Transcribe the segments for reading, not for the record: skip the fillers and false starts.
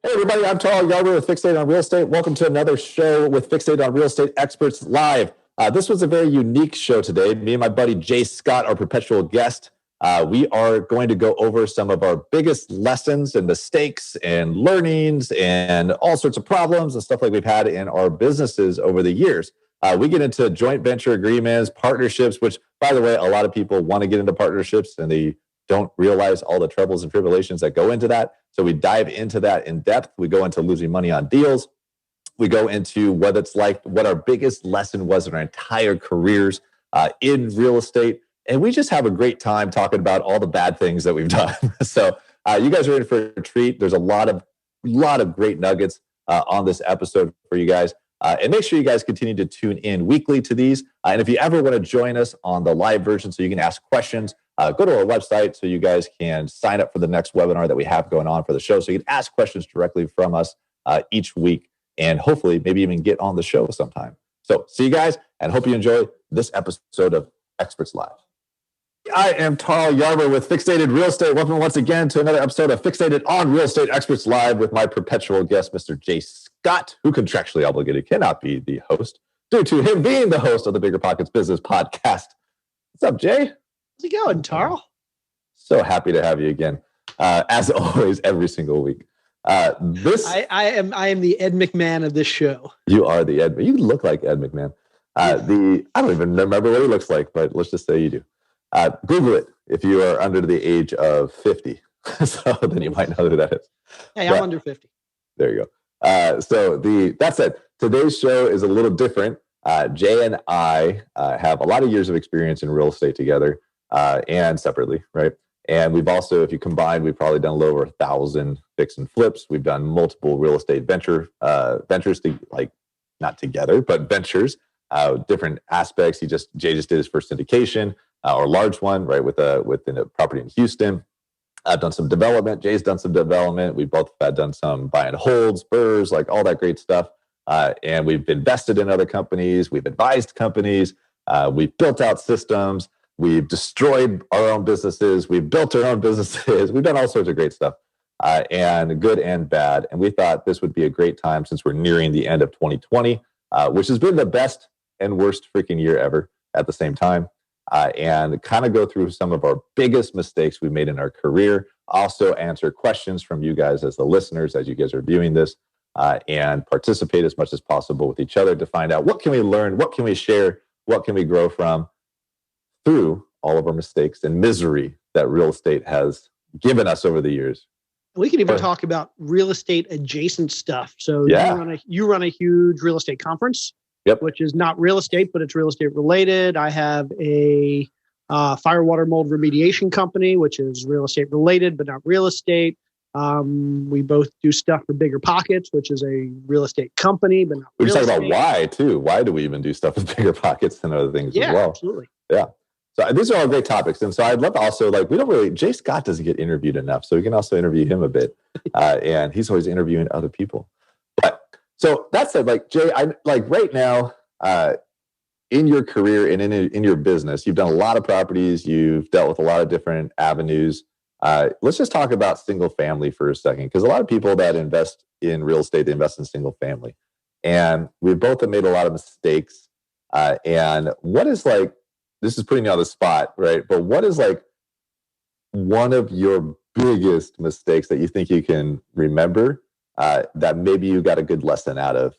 Hey everybody, I'm Tarl Yarber with Fixated on Real Estate. Welcome to another show with Fixated on Real Estate Experts Live. This was a very unique show today. Me and my buddy Jay Scott, our perpetual guest, we are going to go over some of our biggest lessons and mistakes and learnings and all sorts of problems and stuff like we've had in our businesses over the years. We get into joint venture agreements, partnerships, which, by the way, a lot of people want to get into partnerships and they don't realize all the troubles and tribulations that go into that. So we dive into that in depth. We go into losing money on deals. We go into what it's like, what our biggest lesson was in our entire careers in real estate. And we just have a great time talking about all the bad things that we've done. So you guys are in for a treat. There's a lot of great nuggets on this episode for you guys. And make sure you guys continue to tune in weekly to these. And if you ever want to join us on the live version so you can ask questions, go to our website so you guys can sign up for the next webinar that we have going on for the show. So you can ask questions directly from us each week and hopefully maybe even get on the show sometime. So see you guys and hope you enjoy this episode of Experts Live. I am Tarl Yarber with Fixated Real Estate. Welcome once again to another episode of Fixated on Real Estate Experts Live with my perpetual guest, Mr. Jay Scott, who contractually obligated cannot be the host due to him being the host of the Bigger Pockets Business Podcast. What's up, Jay? How's it going, Tarl? So happy to have you again, as always, every single week. I am the Ed McMahon of this show. You are the Ed. You look like Ed McMahon. I don't even remember what he looks like, but let's just say you do. Google it if you are under the age of 50. So then you might know who that is. Hey, I'm under 50. There you go. That said, today's show is a little different. Jay and I have a lot of years of experience in real estate together and separately, right? And we've also, if you combine, we've probably done a little over 1,000 fix and flips. We've done multiple real estate ventures, not together, but ventures, different aspects. Jay just did his first syndication or large one, right, within a property in Houston. I've done some development. Jay's done some development. We both have done some buy and holds, BRRRRs, like all that great stuff. And we've invested in other companies. We've advised companies. We've built out systems. We've destroyed our own businesses. We've built our own businesses. We've done all sorts of great stuff, and good and bad. And we thought this would be a great time since we're nearing the end of 2020, which has been the best and worst freaking year ever at the same time, and kind of go through some of our biggest mistakes we made in our career. Also answer questions from you guys as the listeners, as you guys are viewing this, and participate as much as possible with each other to find out what can we learn, what can we share, what can we grow from through all of our mistakes and misery that real estate has given us over the years. We can even talk about real estate adjacent stuff. So you run a huge real estate conference, which is not real estate, but it's real estate related. I have a fire, water, mold remediation company, which is real estate related, but not real estate. We both do stuff for Bigger Pockets, which is a real estate company, but not real estate. We talk about why too. Why do we even do stuff with Bigger Pockets and other things as well? Absolutely. Yeah. So these are all great topics. And so I'd love to also, Jay Scott doesn't get interviewed enough. So we can also interview him a bit. And he's always interviewing other people. But so that said, Jay, right now, in your career and in your business, you've done a lot of properties. You've dealt with a lot of different avenues. Let's just talk about single family for a second, because a lot of people that invest in real estate, they invest in single family. And we both have made a lot of mistakes. And what is this is putting you on the spot, right? But what is one of your biggest mistakes that you think you can remember that maybe you got a good lesson out of?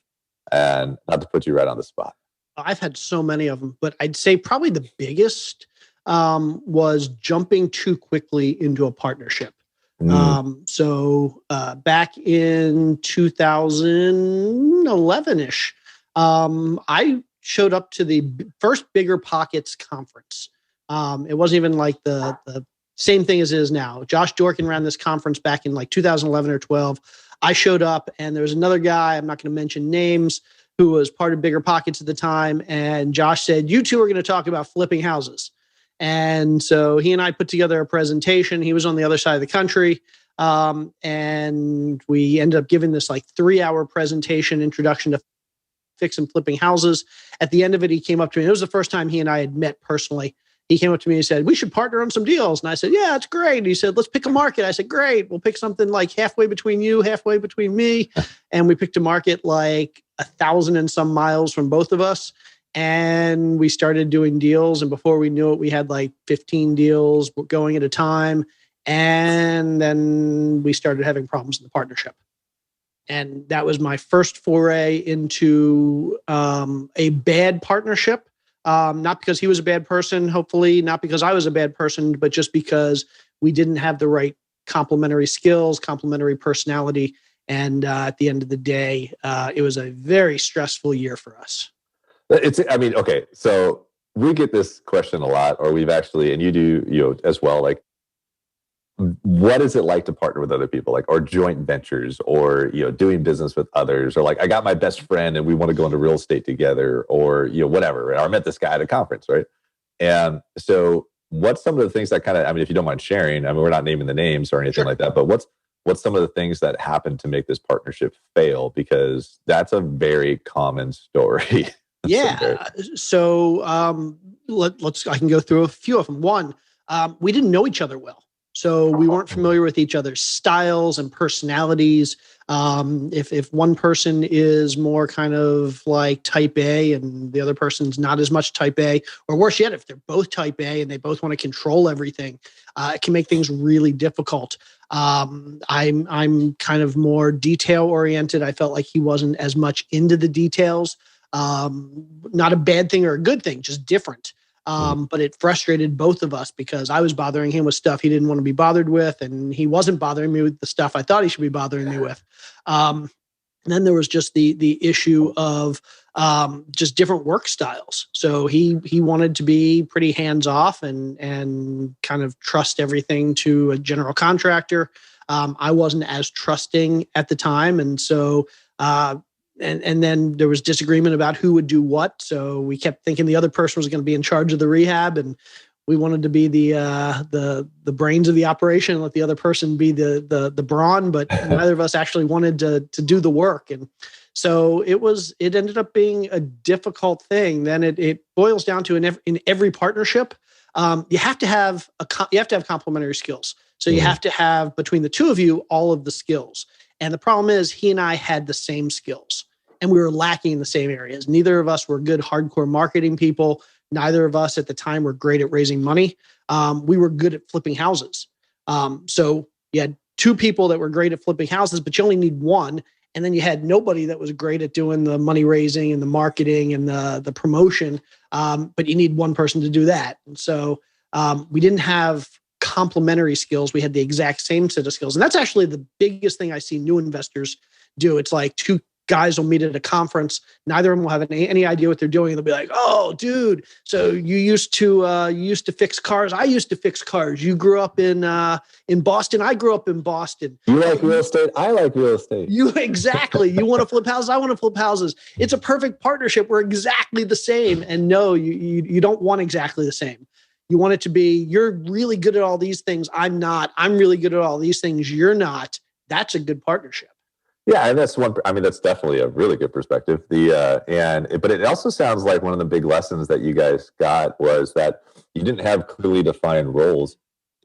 And not to put you right on the spot. I've had so many of them, but I'd say probably the biggest was jumping too quickly into a partnership. So back in 2011-ish, I showed up to the first Bigger Pockets conference. It wasn't even like the same thing as it is now. Josh Dorkin ran this conference back in 2011 or 12. I showed up and there was another guy, I'm not going to mention names, who was part of Bigger Pockets at the time. And Josh said, you two are going to talk about flipping houses. And so he and I put together a presentation. He was on the other side of the country. And we ended up giving this 3-hour presentation, introduction to fix and flipping houses. At the end of it, he came up to me. It was the first time he and I had met personally. he came up to me and said, we should partner on some deals. And I said, yeah, that's great. And he said, let's pick a market. I said, great. We'll pick something like halfway between you, halfway between me. And we picked a market like 1,000 and some miles from both of us. And we started doing deals. And before we knew it, we had like 15 deals going at a time. And then we started having problems in the partnership. And that was my first foray into a bad partnership. Not because he was a bad person, hopefully, not because I was a bad person, but just because we didn't have the right complementary skills, complementary personality. And at the end of the day, it was a very stressful year for us. Okay, so we get this question a lot, or we've actually, and you do, as well, like, what is it like to partner with other people, like, or joint ventures, or doing business with others, or like, I got my best friend and we want to go into real estate together, or whatever, or I met this guy at a conference, right? And so what's some of the things that kind of, if you don't mind sharing, we're not naming the names or anything like that, but what's some of the things that happened to make this partnership fail? Because that's a very common story. Yeah. So I can go through a few of them. One, we didn't know each other well. So we weren't familiar with each other's styles and personalities. If one person is more kind of like type A and the other person's not as much type A, or worse yet, if they're both type A and they both want to control everything, it can make things really difficult. I'm kind of more detail oriented. I felt like he wasn't as much into the details. Not a bad thing or a good thing, just different. But it frustrated both of us because I was bothering him with stuff he didn't want to be bothered with, and he wasn't bothering me with the stuff I thought he should be bothering me with. And then there was just the issue of just different work styles. So he wanted to be pretty hands off and kind of trust everything to a general contractor. I wasn't as trusting at the time, and so. And then there was disagreement about who would do what. So we kept thinking the other person was going to be in charge of the rehab, and we wanted to be the brains of the operation and let the other person be the brawn. But neither of us actually wanted to do the work, and so it ended up being a difficult thing. Then it boils down to in every partnership, you have to have complementary skills. So you have to have between the two of you all of the skills. And the problem is he and I had the same skills and we were lacking in the same areas. Neither of us were good hardcore marketing people. Neither of us at the time were great at raising money. We were good at flipping houses. So you had two people that were great at flipping houses, but you only need one. And then you had nobody that was great at doing the money raising and the marketing and the promotion. But you need one person to do that. And so we didn't have complementary skills. We had the exact same set of skills. And that's actually the biggest thing I see new investors do. It's like two guys will meet at a conference. Neither of them will have any idea what they're doing. They'll be like, oh, dude, so you used to fix cars. I used to fix cars. You grew up in Boston. I grew up in Boston. You like real estate. I like real estate. Exactly. You want to flip houses. I want to flip houses. It's a perfect partnership. We're exactly the same. And no, you don't want exactly the same. You want it to be, you're really good at all these things. I'm not. I'm really good at all these things. You're not. That's a good partnership. Yeah, and that's one. That's definitely a really good perspective. But it also sounds like one of the big lessons that you guys got was that you didn't have clearly defined roles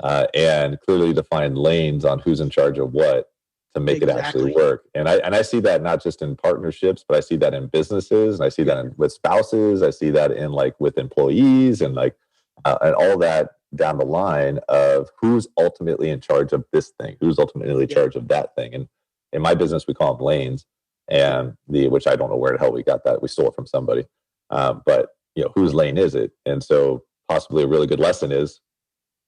and clearly defined lanes on who's in charge of what to make it actually work. And I see that not just in partnerships, but I see that in businesses, and I see that with spouses. I see that in with employees and and all that down the line of who's ultimately in charge of this thing, who's ultimately in charge of that thing. And in my business, we call them lanes, and which I don't know where the hell we got that. We stole it from somebody. But whose lane is it? And so possibly a really good lesson is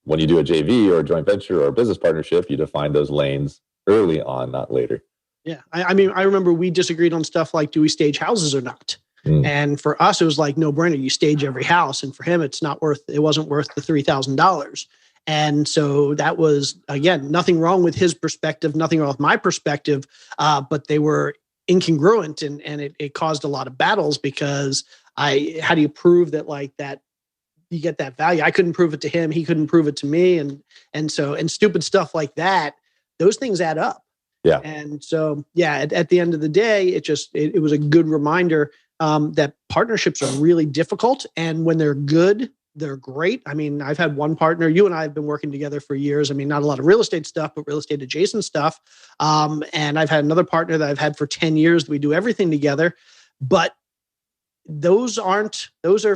when you do a JV or a joint venture or a business partnership, you define those lanes early on, not later. Yeah. I remember we disagreed on stuff like, do we stage houses or not? And for us, it was like no brainer. You stage every house. And for him, it wasn't worth the $3,000. And so that was, again, nothing wrong with his perspective, nothing wrong with my perspective, but they were incongruent and it caused a lot of battles because how do you prove that you get that value? I couldn't prove it to him. He couldn't prove it to me. And stupid stuff like that, those things add up. Yeah. And so, yeah, at the end of the day, it was a good reminder that partnerships are really difficult. And when they're good, They're great. I mean, I've had one partner, you and I have been working together for years. I mean, not a lot of real estate stuff, but real estate adjacent stuff. And I've had another partner that I've had for 10 years. We do everything together, but those are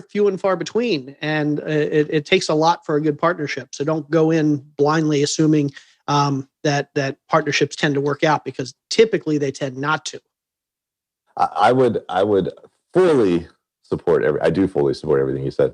few and far between. And it takes a lot for a good partnership. So don't go in blindly assuming that partnerships tend to work out, because typically they tend not to. I would fully support I do fully support everything you said.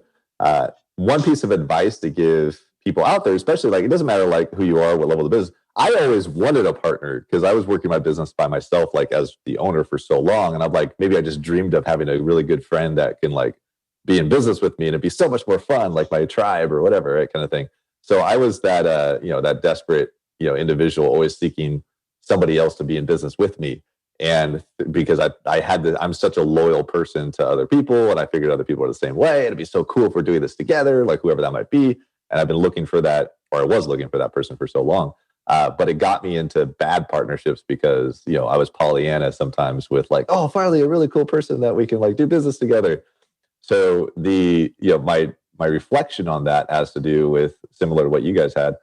One piece of advice to give people out there, especially, like, it doesn't matter like who you are, what level of the business. I always wanted a partner because I was working my business by myself, like as the owner for so long. And I'm like, maybe I just dreamed of having a really good friend that can like be in business with me, and it'd be so much more fun, like my tribe or whatever, right, kind of thing. So I was that, that desperate, individual always seeking somebody else to be in business with me. And because I'm such a loyal person to other people, and I figured other people are the same way. It'd be so cool if we're doing this together, like whoever that might be. And I've been looking for that, or I was looking for that person for so long. But it got me into bad partnerships because, I was Pollyanna sometimes with like, oh, finally a really cool person that we can like do business together. So my reflection on that has to do with, similar to what you guys had,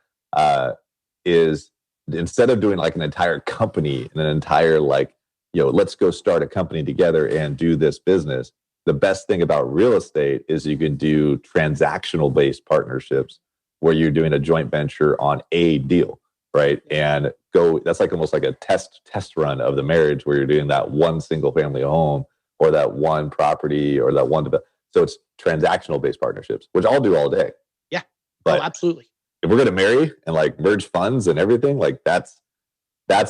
is instead of doing like an entire company and an entire like, let's go start a company together and do this business. The best thing about real estate is you can do transactional based partnerships where you're doing a joint venture on a deal, right? And that's like almost like a test run of the marriage where you're doing that one single family home or that one property or that one. So it's transactional based partnerships, which I'll do all day. Yeah. But absolutely. If we're going to marry and like merge funds and everything, like that's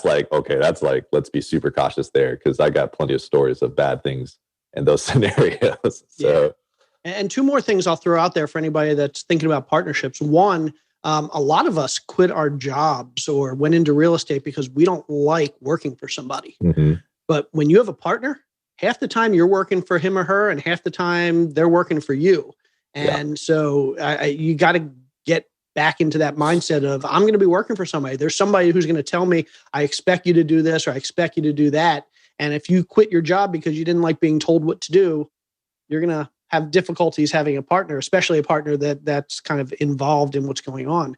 like, okay, that's like, let's be super cautious there, because I got plenty of stories of bad things in those scenarios. So, yeah. And two more things I'll throw out there for anybody that's thinking about partnerships. One, a lot of us quit our jobs or went into real estate because we don't like working for somebody. Mm-hmm. But when you have a partner, half the time you're working for him or her, and half the time they're working for you. And so you got to get back into that mindset of, I'm going to be working for somebody. There's somebody who's going to tell me, I expect you to do this, or I expect you to do that. And if you quit your job because you didn't like being told what to do, you're going to have difficulties having a partner, especially a partner that's kind of involved in what's going on.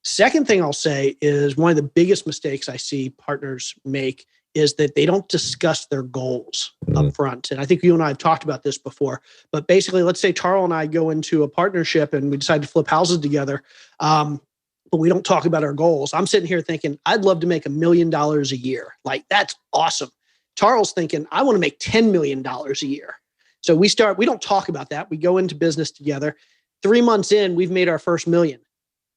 Second thing I'll say is, one of the biggest mistakes I see partners make is that they don't discuss their goals up front. And I think you and I have talked about this before, but basically, let's say Tarl and I go into a partnership and we decide to flip houses together, but we don't talk about our goals. I'm sitting here thinking, I'd love to make $1 million a year. Like, that's awesome. Tarl's thinking, I want to make $10 million a year. So we don't talk about that. We go into business together. 3 months in, we've made our first $1 million.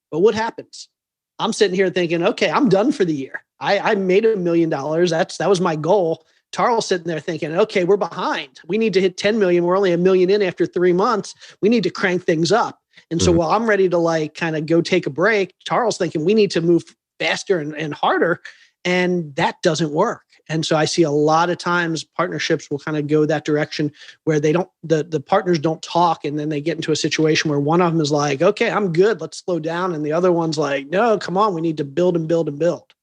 But what happens? I'm sitting here thinking, okay, I'm done for the year. I made $1 million. That was my goal. Tarl's sitting there thinking, okay, we're behind. We need to hit 10 million. We're only $1 million in after 3 months. We need to crank things up. And so while I'm ready to like kind of go take a break, Tarl's thinking we need to move faster and harder. And that doesn't work. And so I see a lot of times partnerships will kind of go that direction where the partners don't talk. And then they get into a situation where one of them is like, okay, I'm good, let's slow down. And the other one's like, no, come on, we need to build and build and build.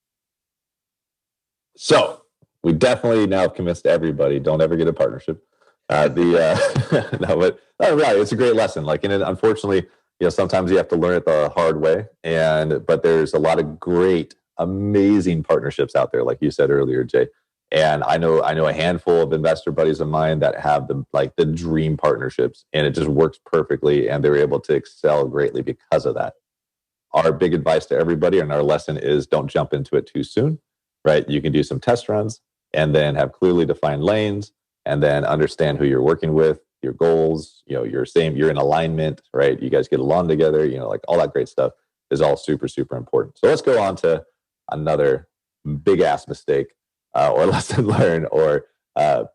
So we definitely now have convinced everybody, don't ever get a partnership. No, but right, it's a great lesson. Like, unfortunately, sometimes you have to learn it the hard way. But there's a lot of great, amazing partnerships out there, like you said earlier, Jay. And I know a handful of investor buddies of mine that have the dream partnerships, and it just works perfectly, and they're able to excel greatly because of that. Our big advice to everybody, and our lesson is, don't jump into it too soon. Right? You can do some test runs and then have clearly defined lanes, and then understand who you're working with, your goals, you're in alignment, right? You guys get along together, like all that great stuff is all super, super important. So let's go on to another big ass mistake or lesson learned or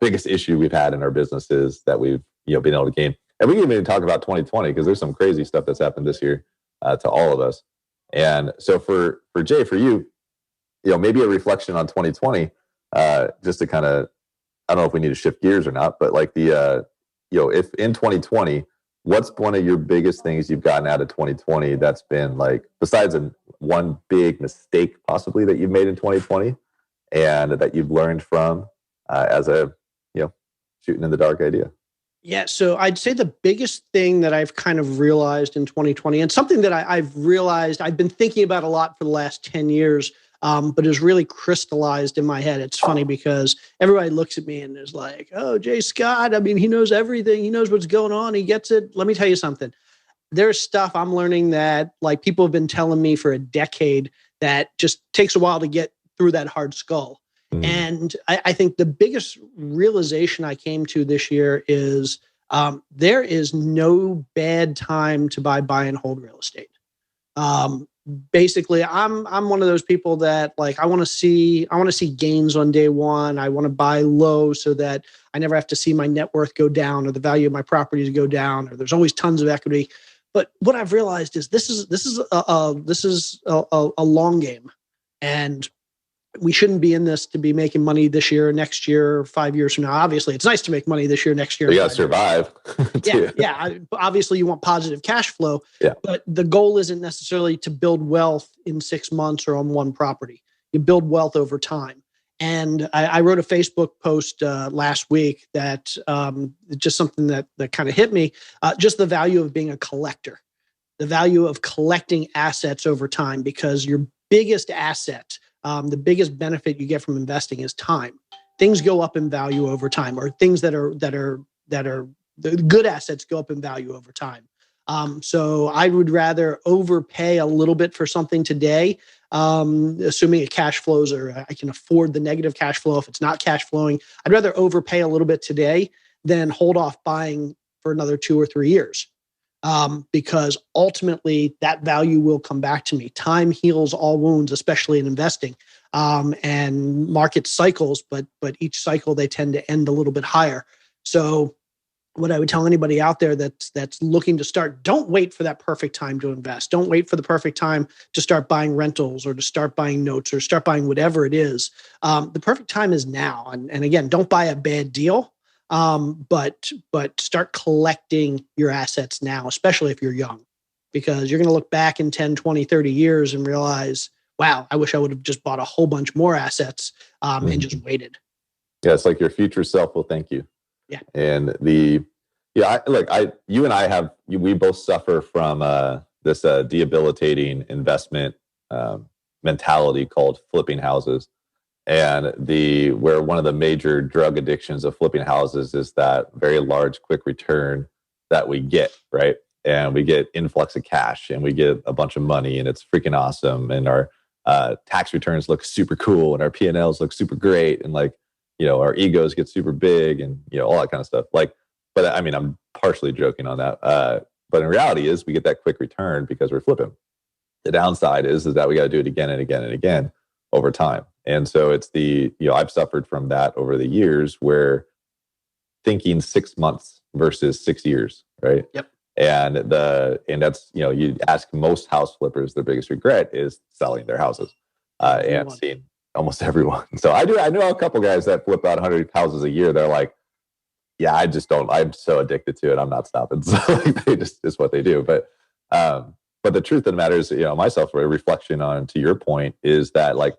biggest issue we've had in our businesses that we've been able to gain. And we can even talk about 2020 because there's some crazy stuff that's happened this year to all of us. And so for Jay, for you, maybe a reflection on 2020, just to kind of, I don't know if we need to shift gears or not, but like if in 2020, what's one of your biggest things you've gotten out of 2020 that's been like, besides one big mistake possibly that you've made in 2020 and that you've learned from as a, shooting in the dark idea? Yeah, so I'd say the biggest thing that I've kind of realized in 2020, and something that I've realized I've been thinking about a lot for the last 10 years, but is really crystallized in my head. It's funny because everybody looks at me and is like, oh, Jay Scott, I mean, he knows everything. He knows what's going on. He gets it. Let me tell you something. There's stuff I'm learning that like people have been telling me for a decade that just takes a while to get through that hard skull. And I think the biggest realization I came to this year is there is no bad time to buy and hold real estate. Um, Basically, I'm one of those people that like I want to see gains on day one. I want to buy low so that I never have to see my net worth go down or the value of my properties go down, or there's always tons of equity. But what I've realized is this is a long game, and we shouldn't be in this to be making money this year, next year, 5 years from now. Obviously, it's nice to make money this year, next year. You got to survive. Yeah. Obviously, you want positive cash flow, yeah. But the goal isn't necessarily to build wealth in 6 months or on one property. You build wealth over time. And I wrote a Facebook post last week that just something that kind of hit me, just the value of being a collector, the value of collecting assets over time, because your biggest asset, the biggest benefit you get from investing is time. Things go up in value over time, or things that are the good assets go up in value over time. So I would rather overpay a little bit for something today, assuming it cash flows or I can afford the negative cash flow. If it's not cash flowing, I'd rather overpay a little bit today than hold off buying for another 2 or 3 years. Because ultimately that value will come back to me. Time heals all wounds, especially in investing, and market cycles, but each cycle they tend to end a little bit higher. So what I would tell anybody out there that's looking to start, don't wait for that perfect time to invest. Don't wait for the perfect time to start buying rentals or to start buying notes or start buying whatever it is. The perfect time is now. And again, don't buy a bad deal. But start collecting your assets now, especially if you're young, because you're going to look back in 10, 20, 30 years and realize, wow, I wish I would have just bought a whole bunch more assets and just waited. Yeah, it's like your future self will thank you. Yeah. And you and I we both suffer from this debilitating investment mentality called flipping houses. And where one of the major drug addictions of flipping houses is that very large, quick return that we get, right? And we get influx of cash and we get a bunch of money and it's freaking awesome. And our tax returns look super cool and our P&Ls look super great. And like, our egos get super big and, all that kind of stuff. Like, but I mean, I'm partially joking on that. But in reality is we get that quick return because we're flipping. The downside is that we got to do it again and again and again over time. And so it's I've suffered from that over the years where thinking 6 months versus 6 years, right? Yep. And that's, you ask most house flippers, their biggest regret is selling their houses and seeing almost everyone. So I know a couple guys that flip out 100 houses a year. They're like, yeah, I'm so addicted to it. I'm not stopping. So it's what they do. But the truth of the matter is, myself, a reflection on, to your point, is that like,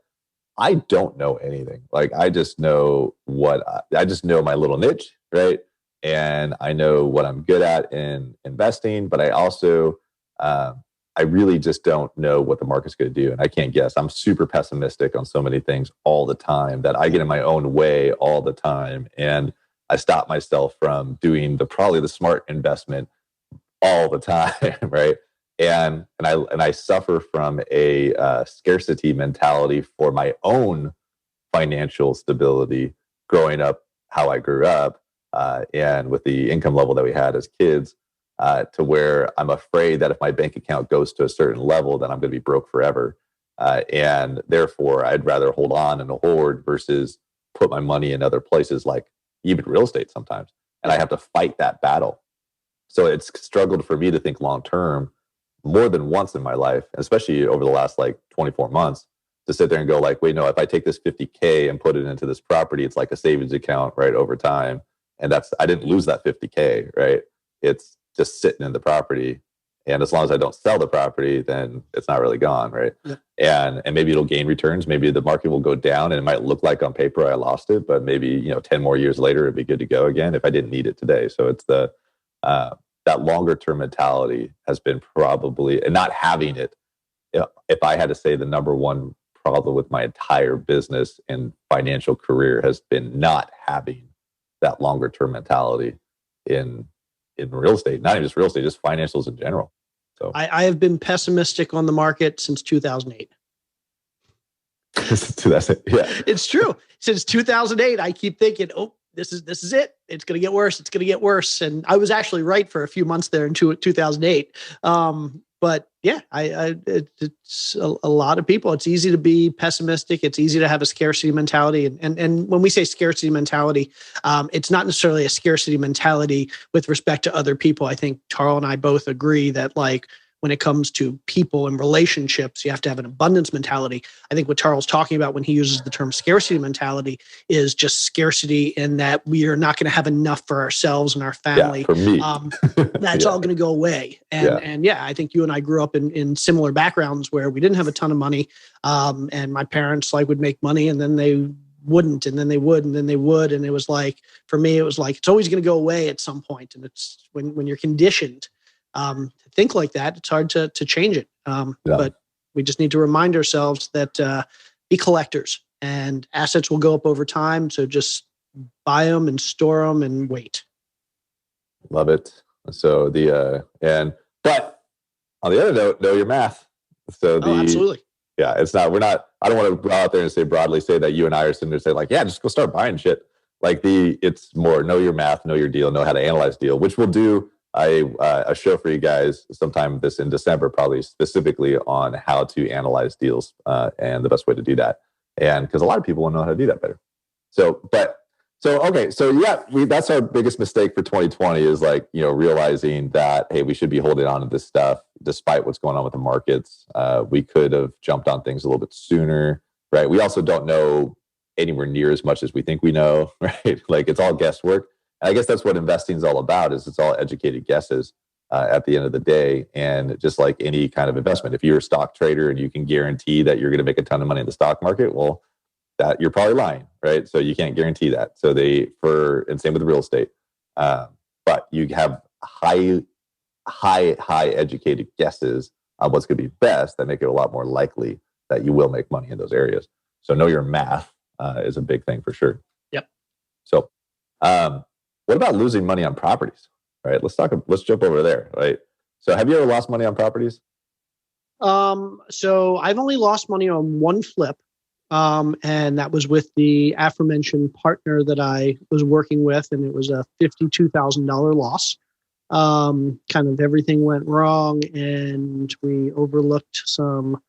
I don't know anything. Like I just know my little niche, right? And I know what I'm good at in investing, but I also, I really just don't know what the market's going to do. And I can't guess. I'm super pessimistic on so many things all the time that I get in my own way all the time. And I stop myself from doing probably the smart investment all the time, right? And I suffer from a scarcity mentality for my own financial stability growing up, how I grew up, and with the income level that we had as kids, to where I'm afraid that if my bank account goes to a certain level, then I'm going to be broke forever. And therefore, I'd rather hold on and hoard versus put my money in other places, like even real estate sometimes. And I have to fight that battle. So it's struggled for me to think long term more than once in my life, especially over the last like 24 months, to sit there and go like, wait, no, if I take this 50K and put it into this property, it's like a savings account, right, over time. And I didn't lose that 50K, right? It's just sitting in the property. And as long as I don't sell the property, then it's not really gone, right? Yeah. And maybe it'll gain returns. Maybe the market will go down and it might look like on paper I lost it, but maybe 10 more years later it'd be good to go again if I didn't need it today. So it's that longer term mentality has been probably, and not having it. If I had to say the number one problem with my entire business and financial career has been not having that longer term mentality in real estate, not even just real estate, just financials in general. So I have been pessimistic on the market since 2008. Yeah, it's true. Since 2008, I keep thinking, oh, this is it. It's going to get worse. It's going to get worse. And I was actually right for a few months there in 2008. But yeah, it's a lot of people. It's easy to be pessimistic. It's easy to have a scarcity mentality. And when we say scarcity mentality, it's not necessarily a scarcity mentality with respect to other people. I think Tarl and I both agree that like when it comes to people and relationships, you have to have an abundance mentality. I think what Tarl's talking about when he uses the term scarcity mentality is just scarcity in that we are not going to have enough for ourselves and our family. Yeah, for me. That's all going to go away. And I think you and I grew up in similar backgrounds where we didn't have a ton of money. And my parents like would make money and then they wouldn't, and then they would, and then they would. And it was like, for me, it was like, it's always going to go away at some point. And it's when you're conditioned to think like that, it's hard to change it. But we just need to remind ourselves that be collectors and assets will go up over time. So just buy them and store them and wait. Love it. So but on the other note, know your math. So absolutely. Yeah, I don't want to go out there and broadly say that you and I are sitting there saying like, yeah, just go start buying shit. Like it's more know your math, know your deal, know how to analyze deal, which we'll do a show for you guys sometime in December, probably specifically on how to analyze deals and the best way to do that. And because a lot of people want to know how to do that better. That's our biggest mistake for 2020 is like, realizing that, hey, we should be holding on to this stuff despite what's going on with the markets. We could have jumped on things a little bit sooner, right? We also don't know anywhere near as much as we think we know, right? Like it's all guesswork. And I guess that's what investing is all about, is it's all educated guesses at the end of the day. And just like any kind of investment, if you're a stock trader and you can guarantee that you're going to make a ton of money in the stock market, well, that you're probably lying, right? So you can't guarantee that. So and same with real estate. But you have high educated guesses on what's going to be best that make it a lot more likely that you will make money in those areas. So know your math is a big thing for sure. Yep. So, what about losing money on properties? Right. Let's jump over there. Right. So have you ever lost money on properties? So I've only lost money on one flip. And that was with the aforementioned partner that I was working with. And it was a $52,000 loss. Kind of everything went wrong and we overlooked some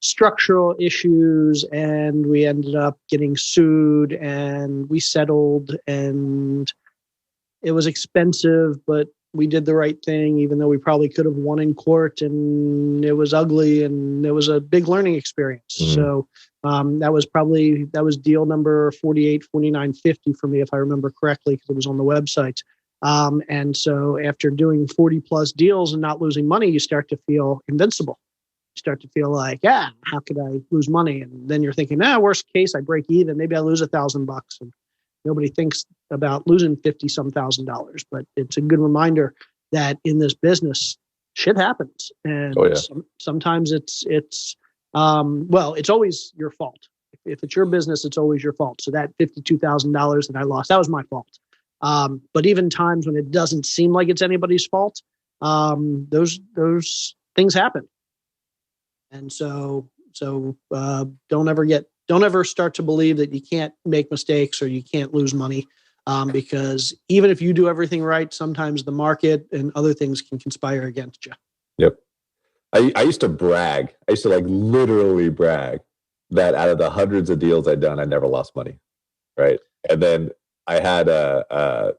structural issues and we ended up getting sued and we settled and it was expensive, but we did the right thing, even though we probably could have won in court and it was ugly and it was a big learning experience. Mm-hmm. So that was deal number 48, 49, 50 for me, if I remember correctly, because it was on the website. And so after doing 40 plus deals and not losing money, you start to feel invincible. You start to feel like, how could I lose money? And then you're thinking, worst case, I break even. Maybe I lose $1,000. And nobody thinks about losing $50,000, but it's a good reminder that in this business, shit happens. And sometimes it's always your fault. If it's your business, it's always your fault. So that $52,000 that I lost, that was my fault. But even times when it doesn't seem like it's anybody's fault, those things happen. And so don't ever start to believe that you can't make mistakes or you can't lose money. Because even if you do everything right, sometimes the market and other things can conspire against you. Yep. I used to brag. I used to literally brag that out of the hundreds of deals I'd done, I never lost money. Right. And then I had a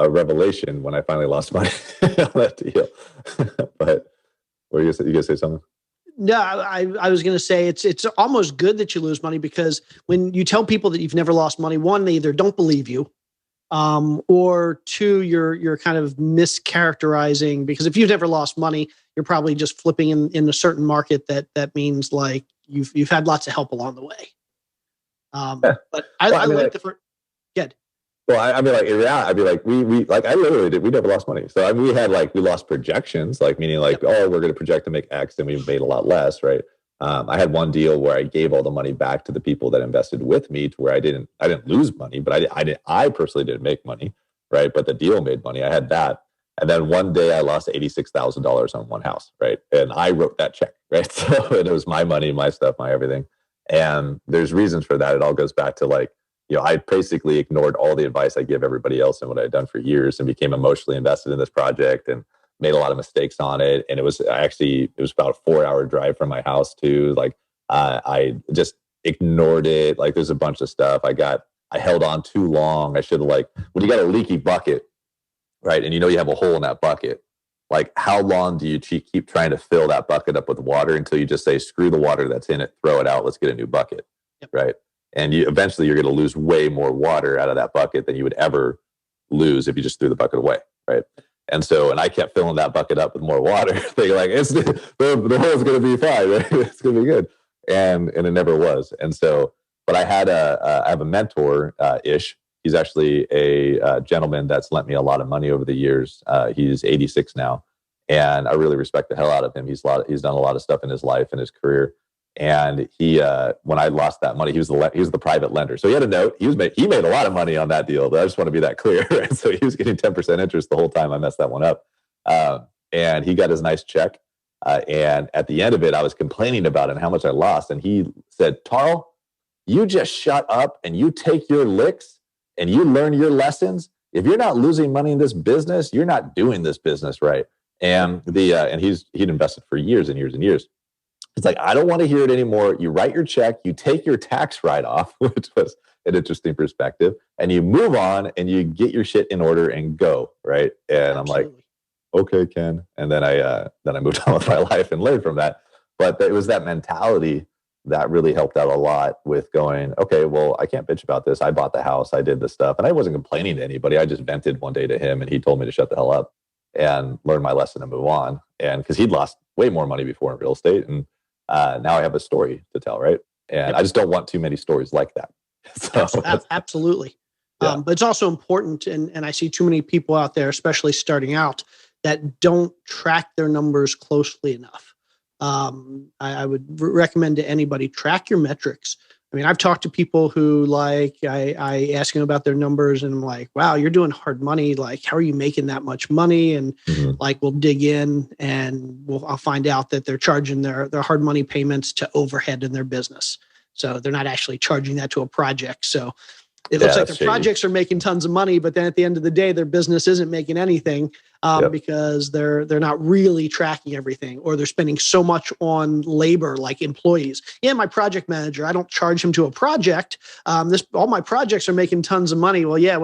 revelation when I finally lost money on that deal. But what are you going to say something? No, I was going to say it's almost good that you lose money, because when you tell people that you've never lost money, one, they either don't believe you, or two, you're kind of mischaracterizing, because if you've never lost money, you're probably just flipping in a certain market that means like you've had lots of help along the way. But I like the first. Good. Well, I mean, like, yeah, I'd be like, we like, I literally did. We never lost money. So I mean, we lost projections, like meaning like, oh, we're going to project to make X, and we made a lot less, right? I had one deal where I gave all the money back to the people that invested with me, to where I didn't lose money, but I personally didn't make money, right? But the deal made money. I had that, and then one day I lost $86,000 on one house, right? And I wrote that check, right? So it was my money, my stuff, my everything. And there's reasons for that. It all goes back to like, I basically ignored all the advice I give everybody else and what I had done for years, and became emotionally invested in this project and made a lot of mistakes on it. And it was about a 4-hour drive from my house too. Like, I just ignored it. Like, there's a bunch of stuff I held on too long. I should have, like, when you got a leaky bucket, right? And you have a hole in that bucket, like, how long do you keep trying to fill that bucket up with water until you just say, screw the water that's in it, throw it out, let's get a new bucket, right? And eventually you're going to lose way more water out of that bucket than you would ever lose if you just threw the bucket away, right? And I kept filling that bucket up with more water, thinking like, the hole's going to be fine, right? It's going to be good, and it never was. And so, but I have a mentor, Ish. He's actually a gentleman that's lent me a lot of money over the years. He's 86 now, and I really respect the hell out of him. He's done a lot of stuff in his life and his career. And he, when I lost that money, he was the private lender. So he had a note. He made a lot of money on that deal. But I just want to be that clear, right? So he was getting 10% interest the whole time I messed that one up. And he got his nice check. And at the end of it, I was complaining about it and how much I lost. And he said, Tarl, you just shut up and you take your licks and you learn your lessons. If you're not losing money in this business, you're not doing this business right. And he'd invested for years and years and years. It's like, I don't want to hear it anymore. You write your check, you take your tax write-off, which was an interesting perspective, and you move on and you get your shit in order and go, right? And absolutely. I'm like, okay, Ken. And then I moved on with my life and learned from that. But it was that mentality that really helped out a lot with going, okay, well, I can't bitch about this. I bought the house, I did this stuff, and I wasn't complaining to anybody. I just vented one day to him, and he told me to shut the hell up and learn my lesson and move on. And because he'd lost way more money before in real estate, and now I have a story to tell, right? And I just don't want too many stories like that. So, absolutely. But it's also important, and I see too many people out there, especially starting out, that don't track their numbers closely enough. I would recommend to anybody, track your metrics. I mean, I've talked to people who, like, I ask them about their numbers, and I'm like, wow, you're doing hard money. Like, how are you making that much money? And like, we'll dig in, and I'll find out that they're charging their hard money payments to overhead in their business. So they're not actually charging that to a project. So it looks like their projects are making tons of money, but then at the end of the day, their business isn't making anything because they're not really tracking everything, or they're spending so much on labor, like employees. Yeah, my project manager, I don't charge him to a project. All my projects are making tons of money. Well, yeah,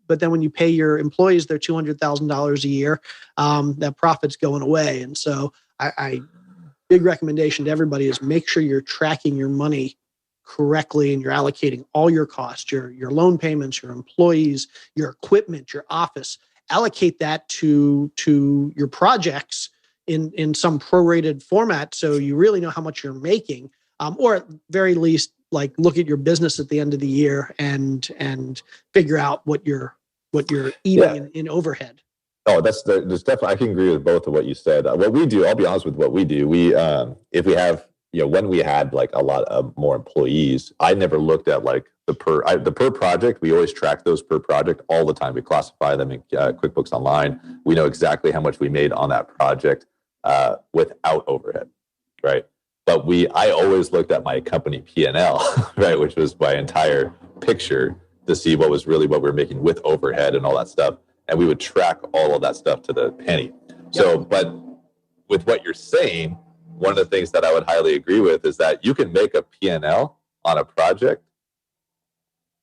but then when you pay your employees their $200,000 a year, that profit's going away. And so big recommendation to everybody is make sure you're tracking your money correctly, and you're allocating all your costs, your loan payments, your employees, your equipment, your office. Allocate that to your projects in some prorated format, so you really know how much you're making, or at very least, like, look at your business at the end of the year and figure out what you're eating in overhead. Oh, there's definitely, I can agree with both of what you said. What we do, I'll be honest with what we do. We, if we have, when we had like a lot of more employees, I never looked at like the per project. We always track those per project all the time. We classify them in QuickBooks Online. We know exactly how much we made on that project without overhead, right? But I always looked at my company P&L, right, which was my entire picture, to see what we're making with overhead and all that stuff. And we would track all of that stuff to the penny. So, but with what you're saying, one of the things that I would highly agree with is that you can make a P&L on a project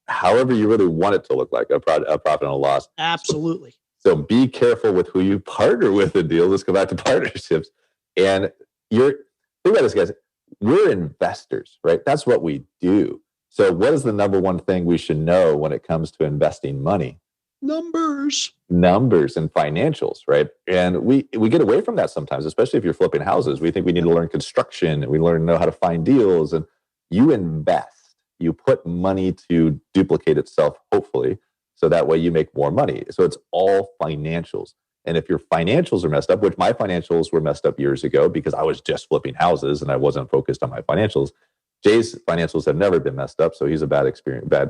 however you really want it to look like, a profit and a loss. Absolutely. So be careful with who you partner with in deals. Let's go back to partnerships. And think about this, guys. We're investors, right? That's what we do. So what is the number one thing we should know when it comes to investing money? Numbers and financials, right? And we get away from that sometimes, especially if you're flipping houses. We think we need to learn construction and we learn to know how to find deals. And you invest, you put money to duplicate itself, hopefully, so that way you make more money. So it's all financials. And if your financials are messed up, which my financials were messed up years ago because I was just flipping houses and I wasn't focused on my financials. Jay's financials have never been messed up, so he's a bad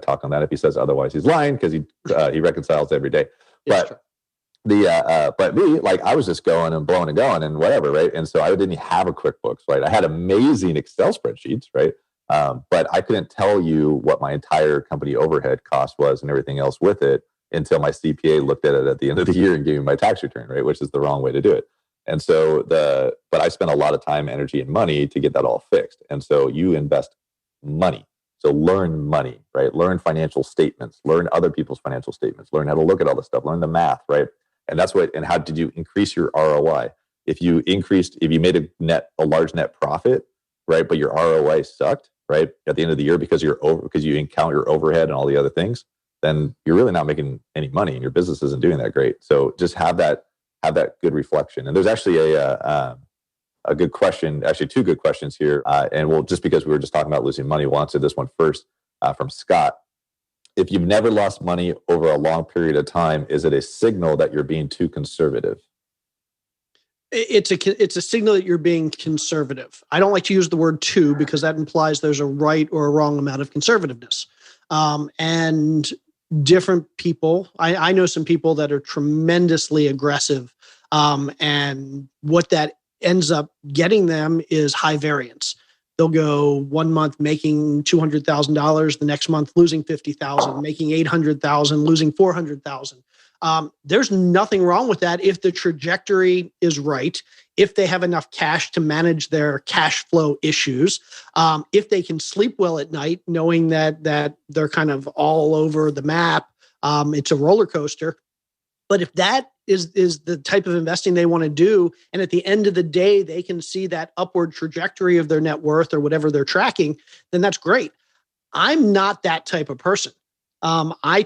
talk on that. If he says otherwise, he's lying because he reconciles every day. But but me, like I was just going and blowing and going and whatever, right? And so I didn't have a QuickBooks, right? I had amazing Excel spreadsheets, right? But I couldn't tell you what my entire company overhead cost was and everything else with it until my CPA looked at it at the end of the year and gave me my tax return, right? Which is the wrong way to do it. And so but I spent a lot of time, energy, and money to get that all fixed. And so you invest money. So learn money, right? Learn financial statements, learn other people's financial statements, learn how to look at all this stuff, learn the math, right? And how did you increase your ROI? If you made a large net profit, right? But your ROI sucked, right? At the end of the year because you count your overhead and all the other things, then you're really not making any money and your business isn't doing that great. So just have that good reflection. And there's actually a good question, actually two good questions here. And just because we were just talking about losing money, we'll answer this one first from Scott. If you've never lost money over a long period of time, is it a signal that you're being too conservative? It's a signal that you're being conservative. I don't like to use the word "too" because that implies there's a right or a wrong amount of conservativeness. And different people, I know some people that are tremendously aggressive, and what that ends up getting them is high variance. They'll go 1 month making $200,000, the next month losing $50,000, making $800,000, losing $400,000. There's nothing wrong with that if the trajectory is right, if they have enough cash to manage their cash flow issues, if they can sleep well at night, knowing that they're kind of all over the map. It's a roller coaster. But if that is the type of investing they want to do, and at the end of the day, they can see that upward trajectory of their net worth or whatever they're tracking, then that's great. I'm not that type of person. I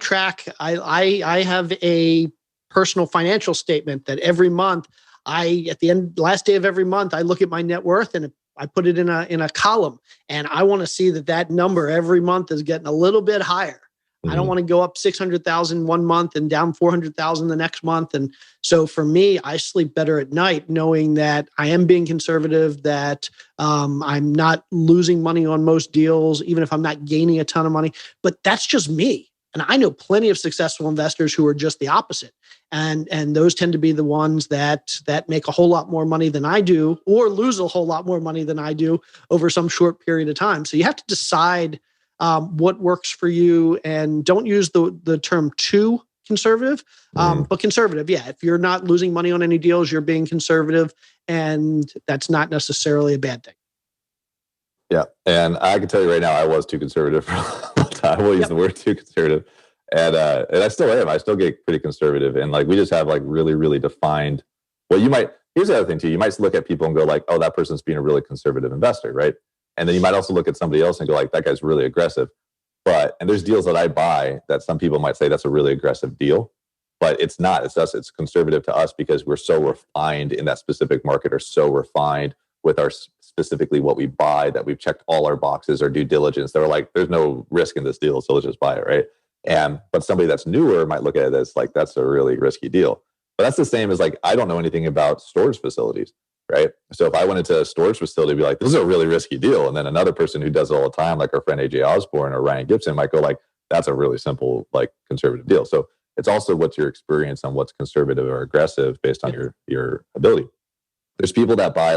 have a personal financial statement that every month last day of every month, I look at my net worth and I put it in a column, and I want to see that number every month is getting a little bit higher. I don't want to go up 600,000 1 month and down 400,000 the next month. And so for me, I sleep better at night knowing that I am being conservative, that I'm not losing money on most deals, even if I'm not gaining a ton of money. But that's just me. And I know plenty of successful investors who are just the opposite. And those tend to be the ones that make a whole lot more money than I do, or lose a whole lot more money than I do over some short period of time. So you have to decide what works for you, and don't use the term too conservative, but conservative. Yeah. If you're not losing money on any deals, you're being conservative, and that's not necessarily a bad thing. Yeah. And I can tell you right now, I was too conservative for a long time. I will use the word too conservative. And I still am. I still get pretty conservative. And we just have really, really defined, here's the other thing too. You might look at people and go oh, that person's being a really conservative investor, right? And then you might also look at somebody else and go that guy's really aggressive. And there's deals that I buy that some people might say that's a really aggressive deal, but it's not. It's us. It's conservative to us because we're so refined in that specific market, or so refined with our specifically what we buy that we've checked all our boxes, our due diligence. They're there's no risk in this deal, so let's just buy it, right? But somebody that's newer might look at it as that's a really risky deal. But that's the same as I don't know anything about storage facilities. Right. So if I went into a storage facility, be this is a really risky deal. And then another person who does it all the time, like our friend AJ Osborne or Ryan Gibson, might go that's a really simple, conservative deal. So it's also what's your experience on what's conservative or aggressive based on your ability. There's people that buy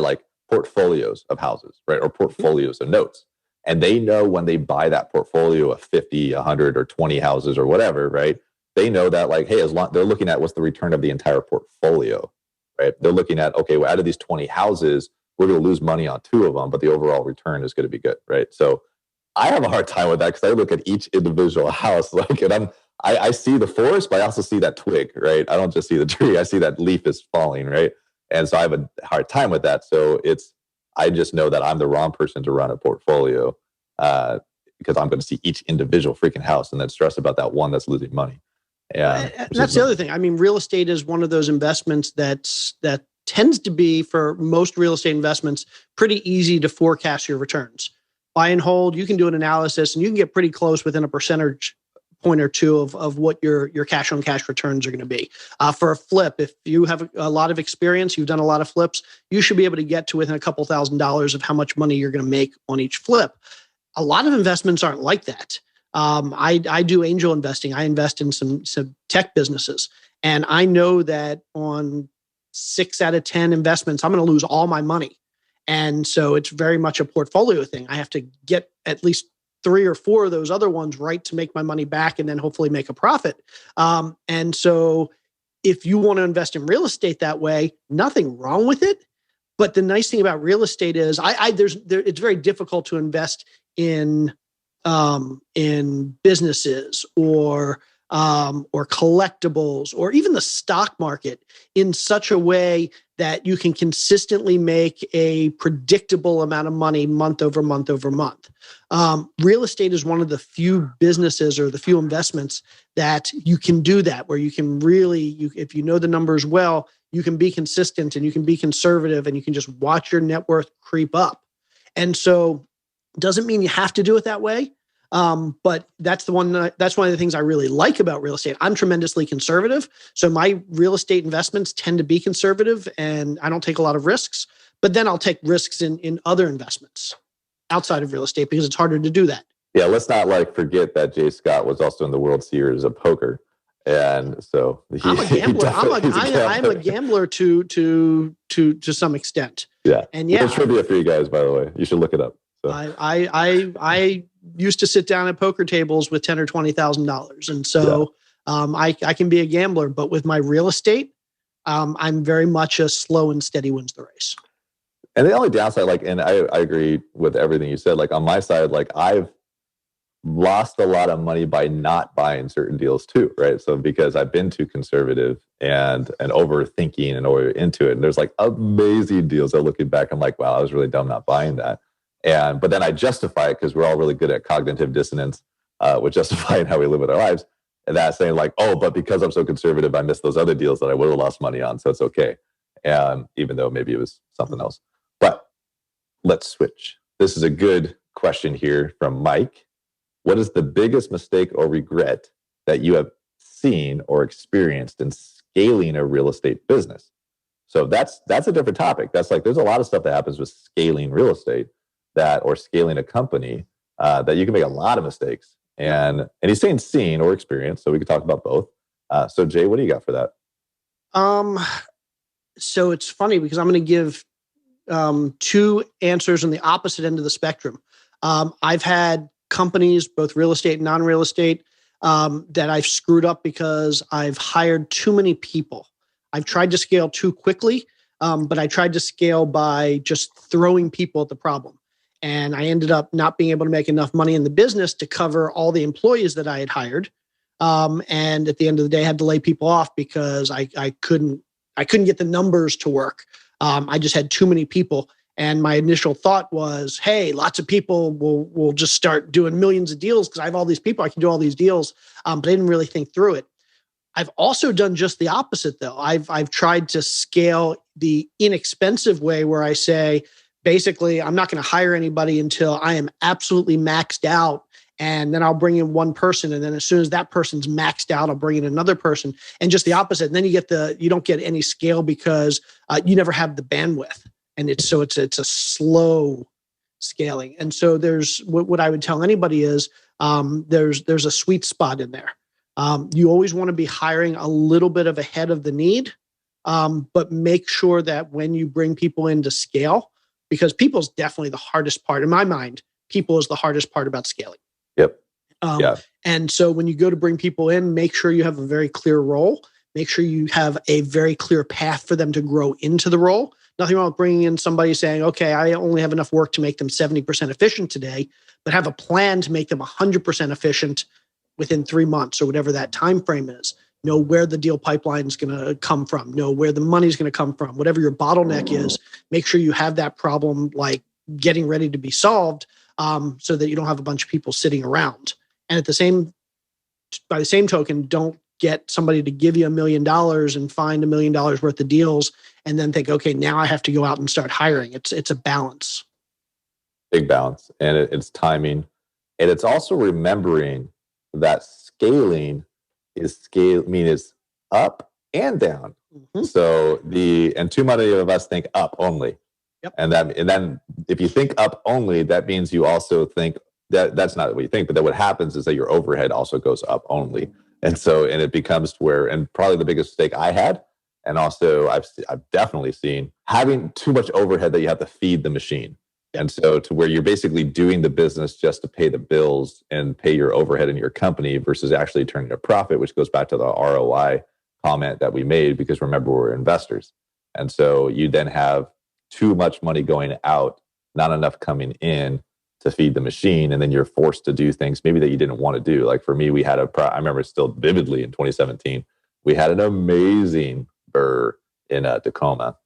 portfolios of houses, right? Or portfolios of notes. And they know when they buy that portfolio of 50, 100 or 20 houses or whatever, right? They know that hey, they're looking at what's the return of the entire portfolio. Right? They're looking at, okay, well, out of these 20 houses, we're going to lose money on 2 of them, but the overall return is going to be good, right? So I have a hard time with that because I look at each individual house, and I see the forest, but I also see that twig, right? I don't just see the tree; I see that leaf is falling, right? And so I have a hard time with that. So I just know that I'm the wrong person to run a portfolio because I'm going to see each individual freaking house and then stress about that one that's losing money. And that's the other thing. I mean, real estate is one of those investments that tends to be, for most real estate investments, pretty easy to forecast your returns. Buy and hold, you can do an analysis and you can get pretty close within a percentage point or two of what your cash on cash returns are going to be. For a flip, if you have a lot of experience, you've done a lot of flips, you should be able to get to within a couple $1,000s of how much money you're going to make on each flip. A lot of investments aren't like that. I do angel investing. I invest in some tech businesses, and I know that on 6 out of 10 investments, I'm going to lose all my money. And so it's very much a portfolio thing. I have to get at least 3 or 4 of those other ones right to make my money back and then hopefully make a profit. And so if you want to invest in real estate that way, nothing wrong with it. But the nice thing about real estate is it's very difficult to invest in businesses or collectibles or even the stock market in such a way that you can consistently make a predictable amount of money month over month over month. Real estate is one of the few businesses or the few investments that you can do that, where you can really, if you know the numbers well, you can be consistent and you can be conservative and you can just watch your net worth creep up. And so doesn't mean you have to do it that way. But that's one of the things I really like about real estate. I'm tremendously conservative. So my real estate investments tend to be conservative and I don't take a lot of risks, but then I'll take risks in other investments outside of real estate because it's harder to do that. Yeah. Let's not forget that Jay Scott was also in the World Series of poker. And so I'm a gambler. I'm a gambler to some extent. Yeah. And yeah, there's trivia for you guys, by the way. You should look it up. So. I used to sit down at poker tables with $10,000 or $20,000, and so I can be a gambler. But with my real estate, I'm very much a slow and steady wins the race. And the only downside, and I agree with everything you said. On my side, I've lost a lot of money by not buying certain deals too, right? So because I've been too conservative and overthinking and over into it, and there's amazing deals that looking back, I'm like, wow, I was really dumb not buying that. But then I justify it because we're all really good at cognitive dissonance with justifying how we live with our lives. And that's saying but because I'm so conservative, I missed those other deals that I would have lost money on. So it's okay. Even though maybe it was something else. But let's switch. This is a good question here from Mike. What is the biggest mistake or regret that you have seen or experienced in scaling a real estate business? So that's a different topic. That's there's a lot of stuff that happens with scaling real estate or scaling a company that you can make a lot of mistakes. And he's saying seen or experience, so we could talk about both. So Jay, what do you got for that? So it's funny because I'm going to give 2 answers on the opposite end of the spectrum. I've had companies, both real estate and non-real estate, that I've screwed up because I've hired too many people. I've tried to scale too quickly, but I tried to scale by just throwing people at the problem. And I ended up not being able to make enough money in the business to cover all the employees that I had hired. And at the end of the day, I had to lay people off because I couldn't get the numbers to work. I just had too many people. And my initial thought was, hey, lots of people will just start doing millions of deals because I have all these people. I can do all these deals. But I didn't really think through it. I've also done just the opposite, though. I've tried to scale the inexpensive way where I say, basically, I'm not going to hire anybody until I am absolutely maxed out. And then I'll bring in one person. And then as soon as that person's maxed out, I'll bring in another person. And just the opposite. And then you don't get any scale because you never have the bandwidth. And it's a slow scaling. And so there's what I would tell anybody is there's a sweet spot in there. You always want to be hiring a little bit of ahead of the need, but make sure that when you bring people in to scale, because people's definitely the hardest part. In my mind, people is the hardest part about scaling. Yep. And so when you go to bring people in, make sure you have a very clear role. Make sure you have a very clear path for them to grow into the role. Nothing wrong with bringing in somebody saying, okay, I only have enough work to make them 70% efficient today, but have a plan to make them 100% efficient within 3 months or whatever that time frame is. Know where the deal pipeline is going to come from. Know where the money is going to come from. Whatever your bottleneck is, make sure you have that problem getting ready to be solved, so that you don't have a bunch of people sitting around. And by the same token, don't get somebody to give you $1 million and find $1 million worth of deals and then think, okay, now I have to go out and start hiring. It's a balance. Big balance. And it's timing. And it's also remembering that scaling is up and down. Mm-hmm. So too many of us think up only. Yep. And then if you think up only, that means you also think that's not what you think, but then what happens is that your overhead also goes up only. And it becomes and probably the biggest mistake I had, and also I've definitely seen having too much overhead that you have to feed the machine. And so to where you're basically doing the business just to pay the bills and pay your overhead in your company versus actually turning a profit, which goes back to the ROI comment that we made, because remember, we're investors. And so you then have too much money going out, not enough coming in to feed the machine. And then you're forced to do things maybe that you didn't want to do. Like for me, I remember still vividly in 2017, we had an amazing burr in Tacoma.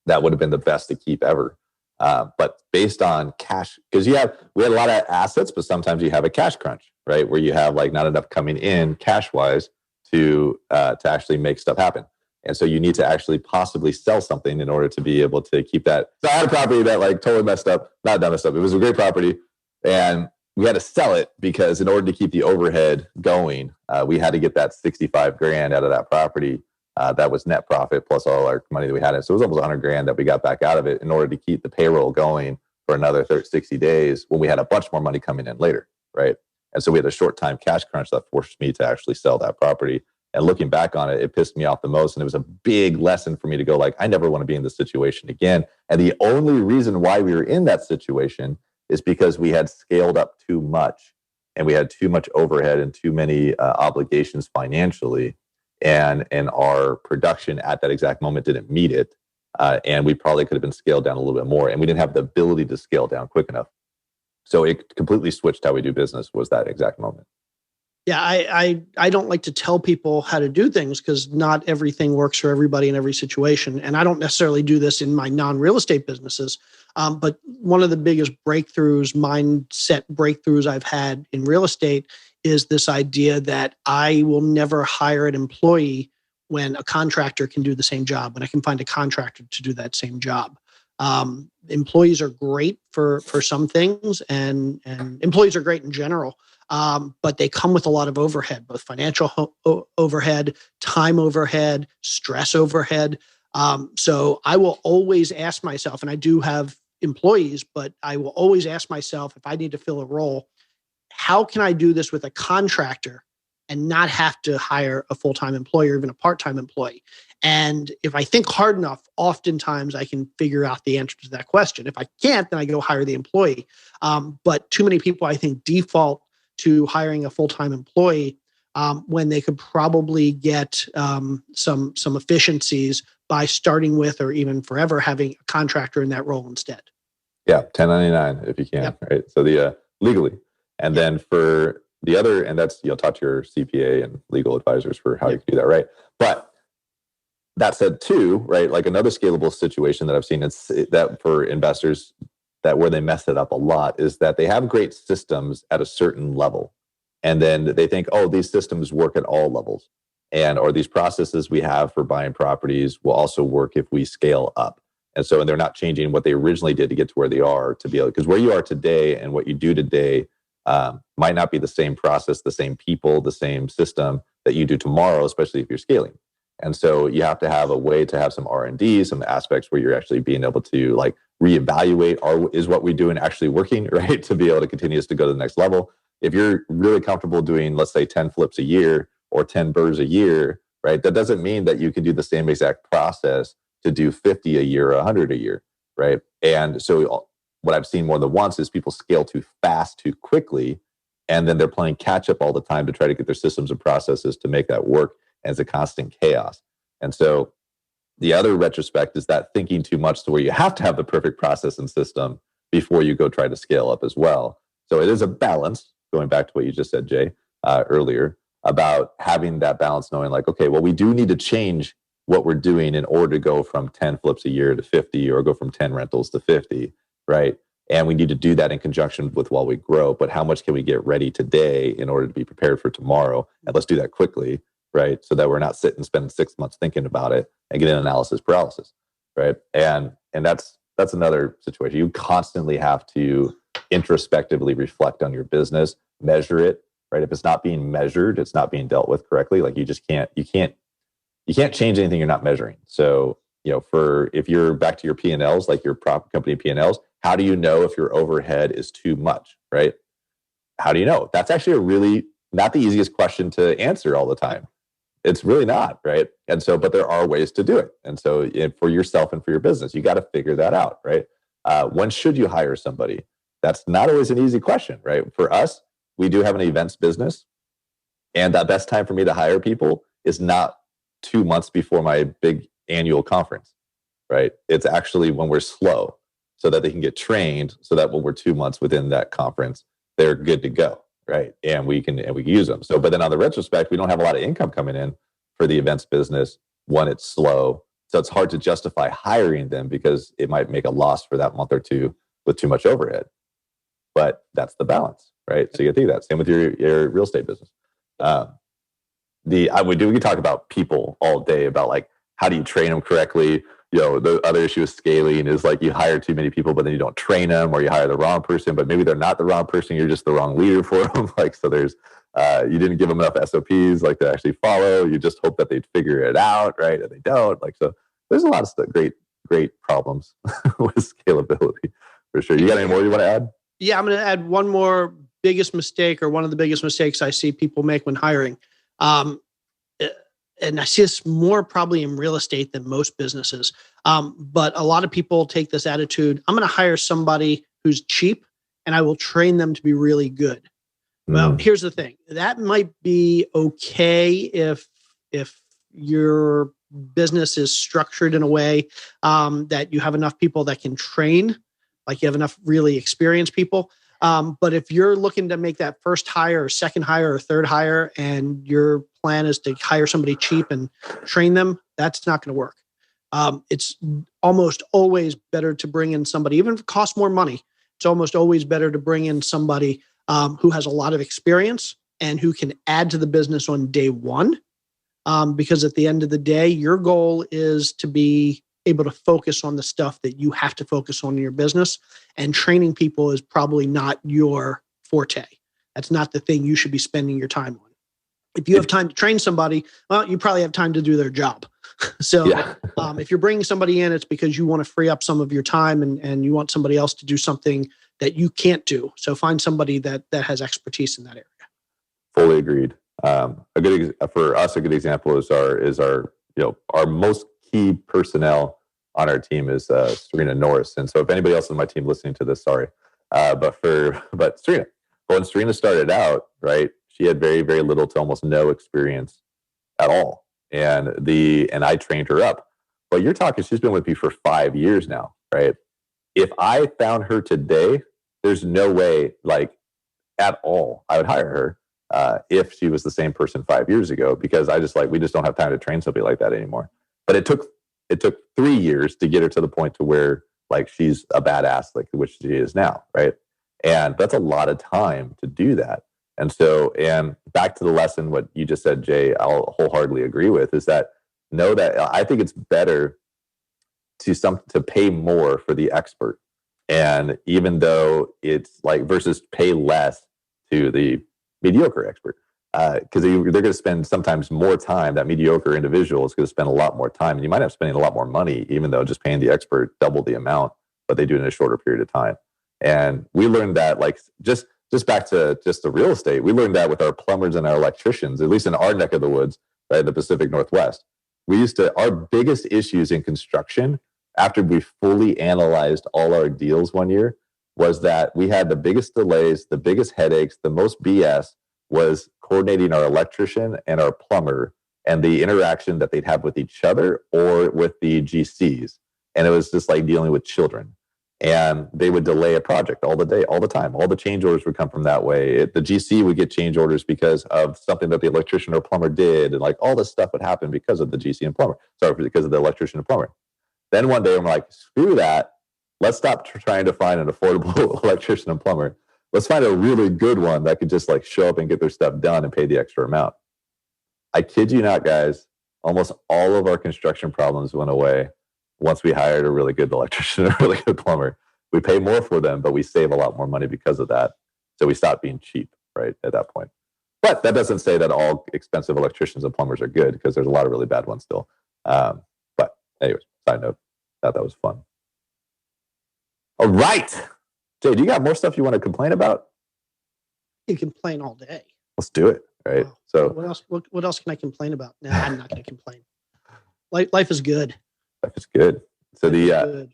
That would have been the best to keep ever. But based on cash, because we had a lot of assets, but sometimes you have a cash crunch, right? Where you have like not enough coming in cash wise to actually make stuff happen. And so you need to actually possibly sell something in order to be able to keep that. So I had a property that like totally messed up, not messed up. It was a great property. And we had to sell it because in order to keep the overhead going, we had to get that $65,000 out of that property. That was net profit plus all our money that we had. So it was almost $100,000 that we got back out of it in order to keep the payroll going for another 60 days when we had a bunch more money coming in later, right? And so we had a short time cash crunch that forced me to actually sell that property. And looking back on it, it pissed me off the most. And it was a big lesson for me to go like, I never want to be in this situation again. And the only reason why we were in that situation is because we had scaled up too much and we had too much overhead and too many obligations financially. And our production at that exact moment didn't meet it. And we probably could have been scaled down a little bit more. And we didn't have the ability to scale down quick enough. So it completely switched how we do business was that exact moment. Yeah, I don't like to tell people how to do things because not everything works for everybody in every situation. And I don't necessarily do this in my non-real estate businesses. But one of the biggest mindset breakthroughs I've had in real estate is this idea that I will never hire an employee when a contractor can do the same job, when I can find a contractor to do that same job. Employees are great for some things, and employees are great in general. But they come with a lot of overhead, both financial overhead, time overhead, stress overhead. So I will always ask myself, and I do have employees, but I will always ask myself if I need to fill a role, how can I do this with a contractor and not have to hire a full-time employee or even a part-time employee? And if I think hard enough, oftentimes I can figure out the answer to that question. If I can't, then I go hire the employee. But too many people, I think, default to hiring a full-time employee when they could probably get some efficiencies by starting with, or even forever, having a contractor in that role instead. Yeah, 1099 if you can, yep. Right? So the legally. And then for the other, and that's, talk to your CPA and legal advisors for how you can do that, right? But that said too, right, like another scalable situation that I've seen is that for investors, that where they mess it up a lot is that they have great systems at a certain level. And then they think, oh, these systems work at all levels. Or these processes we have for buying properties will also work if we scale up. And they're not changing what they originally did to get to where they are to be able, because where you are today and what you do today might not be the same process, the same people, the same system that you do tomorrow, especially if you're scaling. And so you have to have a way to have some R&D, some aspects where you're actually being able to like reevaluate, is what we're doing actually working, right? To be able to continue to go to the next level. If you're really comfortable doing, let's say 10 flips a year or 10 burrs a year, right? That doesn't mean that you can do the same exact process to do 50 a year or 100 a year, right? And so what I've seen more than once is people scale too fast, too quickly, and then they're playing catch up all the time to try to get their systems and processes to make that work. And it's a constant chaos. And so the other retrospect is that thinking too much to where you have to have the perfect process and system before you go try to scale up as well. So it is a balance, going back to what you just said, Jay, earlier, about having that balance, knowing like, okay, well, we do need to change what we're doing in order to go from 10 flips a year to 50 or go from 10 rentals to 50, right? And we need to do that in conjunction with while we grow. But how much can we get ready today in order to be prepared for tomorrow? And let's do that quickly. right? So that we're not sitting and spending 6 months thinking about it and getting analysis paralysis, right? And that's another situation. You constantly have to introspectively reflect on your business, measure it, right? If it's not being measured, it's not being dealt with correctly. Like you can't change anything you're not measuring. So, if you're back to your P&Ls, like your prop company P&Ls, how do you know if your overhead is too much, right? How do you know? That's actually a really not the easiest question to answer all the time. It's really not, right? And so, but there are ways to do it. And so for yourself and for your business, you got to figure that out, right? When should you hire somebody? That's not always an easy question, right? For us, we do have an events business. And the best time for me to hire people is not 2 months before my big annual conference, right? It's actually when we're slow so that they can get trained so that when we're 2 months within that conference, they're good to go, right? And we can use them. So, but then on the retrospect, we don't have a lot of income coming in for the events business when it's slow. So it's hard to justify hiring them because it might make a loss for that month or two with too much overhead. But that's the balance, right? So you think that. Same with your real estate business. We can talk about people all day about like how do you train them correctly. The other issue with scaling is like you hire too many people, but then you don't train them, or you hire the wrong person, but maybe they're not the wrong person. You're just the wrong leader for them. Like, so there's, you didn't give them enough SOPs like to actually follow. You just hope that they'd figure it out, right? And they don't. Like, so there's a lot of stuff, great problems with scalability for sure. You got any more you want to add? Yeah, I'm going to add one more biggest mistake, or one of the biggest mistakes I see people make when hiring. And I see this more probably in real estate than most businesses. But a lot of people take this attitude: I'm going to hire somebody who's cheap and I will train them to be really good. Well, here's the thing. That might be okay if your business is structured in a way that you have enough people that can train, like you have enough really experienced people. But if you're looking to make that first hire or second hire or third hire, and your plan is to hire somebody cheap and train them, that's not going to work. It's almost always better to bring in somebody, even if it costs more money. It's almost always better to bring in somebody who has a lot of experience and who can add to the business on day one. Because at the end of the day, your goal is to be able to focus on the stuff that you have to focus on in your business, and training people is probably not your forte. That's not the thing you should be spending your time on. If you have time to train somebody, well, you probably have time to do their job. So yeah. If you're bringing somebody in, it's because you want to free up some of your time and you want somebody else to do something that you can't do. So find somebody that has expertise in that area. Fully agreed. For us, a good example is our most key personnel on our team is Serena Norris. And so if anybody else on my team listening to this, sorry. But Serena, when Serena started out, right, she had very, very little to almost no experience at all. And I trained her up. But you're talking, she's been with me for 5 years now, right? If I found her today, there's no way, like, at all, I would hire her if she was the same person 5 years ago, because we just don't have time to train somebody like that anymore. But it took 3 years to get her to the point to where like she's a badass, like which she is now, right? And that's a lot of time to do that. And so, and back to the lesson, what you just said, Jay, I'll wholeheartedly agree with, is that know that I think it's better to pay more for the expert. And even though it's like versus pay less to the mediocre expert, because they're going to spend sometimes more time. That mediocre individual is going to spend a lot more time, and you might have spending a lot more money, even though just paying the expert double the amount, but they do it in a shorter period of time. And we learned that, like, just back to just the real estate, we learned that with our plumbers and our electricians, at least in our neck of the woods, right, the Pacific Northwest. Our biggest issues in construction, after we fully analyzed all our deals one year, was that we had the biggest delays, the biggest headaches, the most BS was coordinating our electrician and our plumber and the interaction that they'd have with each other or with the GCs. And it was just like dealing with children. And they would delay a project all the time. All the change orders would come from that way. The GC would get change orders because of something that the electrician or plumber did. And like all this stuff would happen because of the GC and plumber. Sorry, because of the electrician and plumber. Then one day I'm like, screw that. Let's stop trying to find an affordable electrician and plumber. Let's find a really good one that could just like show up and get their stuff done and pay the extra amount. I kid you not, guys, almost all of our construction problems went away once we hired a really good electrician, a really good plumber. We pay more for them, but we save a lot more money because of that. So we stopped being cheap, right, at that point. But that doesn't say that all expensive electricians and plumbers are good, because there's a lot of really bad ones still. But anyways, side note, thought that was fun. All right. Jay, do you got more stuff you want to complain about? You complain all day. Let's do it. Right. Wow. So what else can I complain about? Nah, I'm not going to complain. Life is good. Life is good. So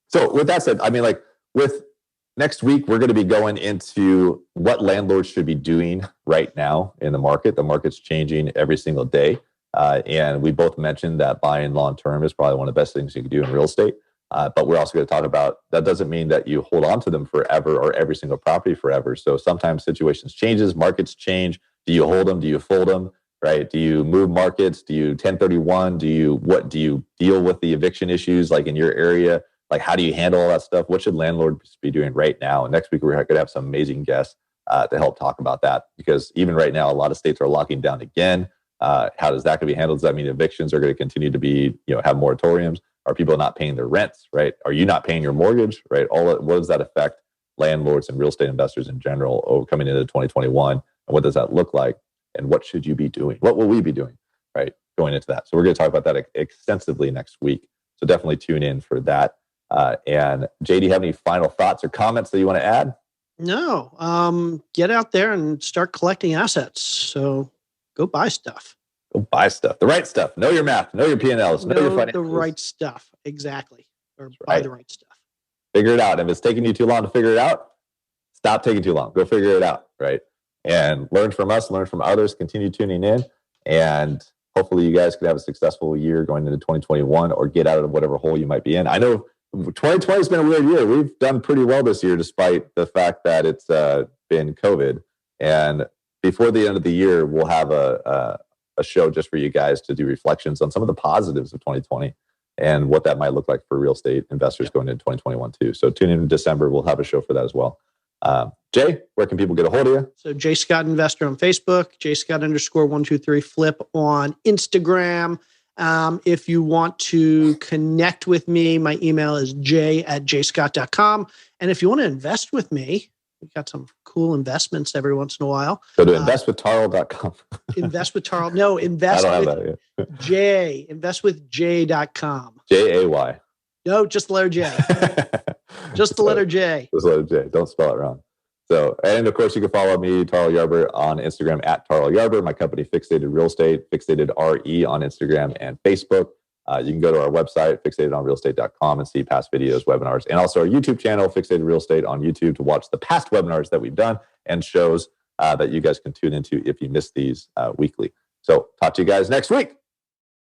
so with that said, I mean, like, with next week, we're going to be going into what landlords should be doing right now in the market. The market's changing every single day. And we both mentioned that buying long-term is probably one of the best things you can do in real estate. But we're also going to talk about, that doesn't mean that you hold on to them forever or every single property forever. So sometimes situations changes, markets change. Do you hold them? Do you fold them? Right? Do you move markets? Do you 1031? Do you deal with the eviction issues like in your area? Like, how do you handle all that stuff? What should landlords be doing right now? And next week, we're going to have some amazing guests to help talk about that, because even right now, a lot of states are locking down again. How does that going to be handled? Does that mean evictions are going to continue to be, have moratoriums? Are people not paying their rents, right? Are you not paying your mortgage, right? What does that affect landlords and real estate investors in general coming into 2021? And what does that look like? And what should you be doing? What will we be doing, right, going into that? So we're going to talk about that extensively next week. So definitely tune in for that. And Jay, do you have any final thoughts or comments that you want to add? No. Get out there and start collecting assets. So go buy stuff. Go buy stuff. The right stuff. Know your math. Know your P&Ls. Know your financials. The right stuff. Exactly. Or buy the right stuff. Figure it out. If it's taking you too long to figure it out, stop taking too long. Go figure it out, right? And learn from us, learn from others, continue tuning in. And hopefully you guys could have a successful year going into 2021, or get out of whatever hole you might be in. I know 2020 has been a weird year. We've done pretty well this year, despite the fact that it's been COVID. And before the end of the year, we'll have a show just for you guys to do reflections on some of the positives of 2020 and what that might look like for real estate investors going into 2021 too. So tune in December. We'll have a show for that as well. Jay, where can people get a hold of you? So J Scott Investor on Facebook, JScott_123 Flip on Instagram. If you want to connect with me, my email is j@jscott.com. And if you want to invest with me, we've got some cool investments every once in a while. Go to investwithtarl.com. Invest with Tarl. No, invest with J. Investwithj.com. Jay. No, just the letter J. Just the letter J. Just the letter J. Don't spell it wrong. So, and of course, you can follow me, Tarl Yarber, on Instagram @Tarl Yarber. My company, Fixated Real Estate, Fixated RE on Instagram and Facebook. You can go to our website, fixatedonrealestate.com, and see past videos, webinars, and also our YouTube channel, Fixated Real Estate on YouTube, to watch the past webinars that we've done and shows that you guys can tune into if you miss these weekly. So, talk to you guys next week.